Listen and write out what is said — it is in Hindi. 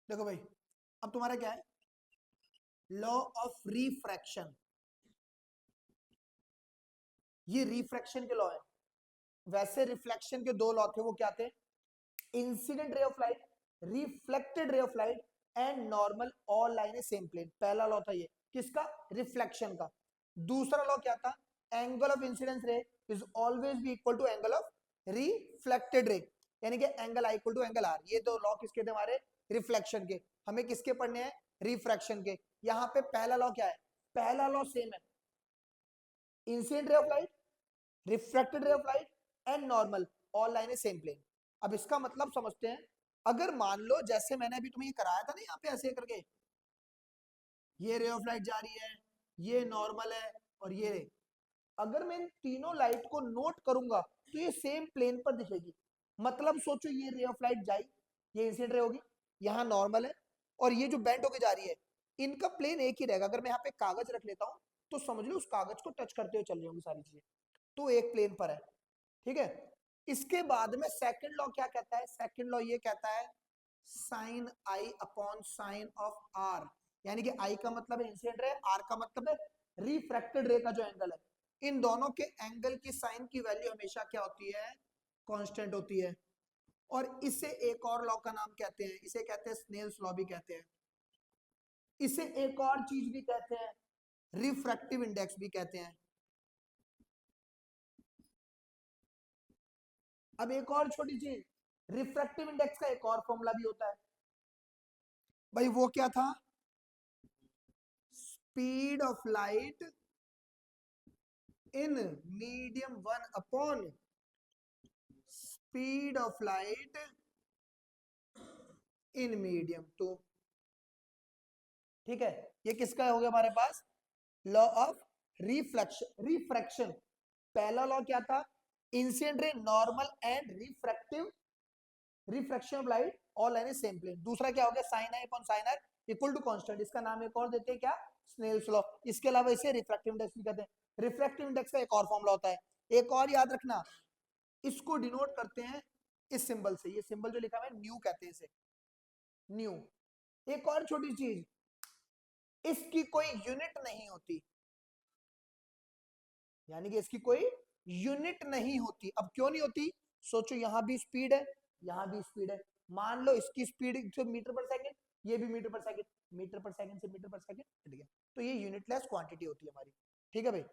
देखो भाई, अब तुम्हारा क्या है, लॉ ऑफ रिफ्रैक्शन। ये रिफ्रैक्शन के लॉ है। वैसे रिफ्लेक्शन के दो लॉ थे, वो क्या थे, incident ray of light, reflected ray of light and normal all line same plane. पहला लॉ था ये किसका, रिफ्लेक्शन का। दूसरा लॉ क्या था, angle of incidence ray is always be equal to angle of reflected ray, यानी कि angle i equal to angle r. ये दो लॉ किसके थे हमारे, रिफ्लेक्शन के। हमें किसके पढ़ने हैं, रिफ्रैक्शन के। यहाँ पे पहला लॉ क्या है, पहला लॉ सेम है, incident ray of light, refracted रे of light and normal all line है सेम प्लेन। अब इसका मतलब समझते हैं। अगर मान लो जैसे मैंने अभी तुम्हें ये कराया था ना, यहाँ पे ऐसे करके ये रे ऑफ लाइट जा रही है, ये नॉर्मल है, और ये रे, अगर मैं इन तीनों लाइट को नोट करूंगा तो ये सेम प्लेन पर दिखेगी। मतलब सोचो ये रे ऑफ लाइट जाई, ये इंसिडेंट रे होगी, यहाँ नॉर्मल है, और ये जो बेंड होके जा रही है, इनका प्लेन एक ही रहेगा। अगर मैं यहाँ पे कागज रख लेता हूँ तो समझ लो उस कागज को टच करते हुए चल रही होंगी सारी चीजें, तो एक प्लेन पर है। ठीक है, इसके बाद में सेकंड लॉ क्या कहता है, सेकंड लॉ ये कहता है sine i upon sine of r, यानी कि आई का मतलब है इंसिडेंट रे, आर का मतलब है रिफ्रैक्टेड रे का जो एंगल है, इन दोनों के एंगल की साइन की वैल्यू हमेशा क्या होती है, कांस्टेंट होती है। और इसे एक और लॉ का नाम कहते हैं, इसे कहते हैं स्नेल्स लॉ भी कहते हैं। इसे एक और चीज भी कहते हैं, रिफ्रैक्टिव इंडेक्स भी कहते हैं। अब एक और छोटी चीज, रिफ्रैक्टिव इंडेक्स का एक और फॉर्मूला भी होता है भाई, वो क्या था, speed of light in medium one upon speed of light in medium two. ठीक है, ये किसका हो गया हमारे पास, लॉ ऑफ रिफ्लेक्शन, रिफ्रैक्शन। पहला लॉ क्या था, incident ray normal and refractive, refraction of light all line is same plane. दूसरा क्या हो गया, sine i upon sine r equal to constant, इसका नाम एक और देते हैं क्या, स्नेल्स लॉ। इसके अलावा इसे रिफ्रैक्टिव इंडेक्स भी कहते हैं। रिफ्रैक्टिव इंडेक्स का एक और फॉर्मूला होता है, एक और याद रखना, इसको डिनोट करते हैं इस सिंबल से, ये सिंबल जो लिखा हुआ है न्यू कहते हैं इसे, न्यू। एक और छोटी चीज, इसकी कोई यूनिट नहीं होती, यानी कि इसकी कोई यूनिट नहीं होती। अब क्यों नहीं होती, सोचो यहां भी स्पीड है, यहां भी स्पीड है, मान लो इसकी स्पीड जो मीटर पर सेकंड, ये भी मीटर पर सेकंड, मीटर पर सेकंड से मीटर पर सेकंड, ठीक है, तो ये यूनिटलेस क्वांटिटी होती है हमारी। ठीक है भाई,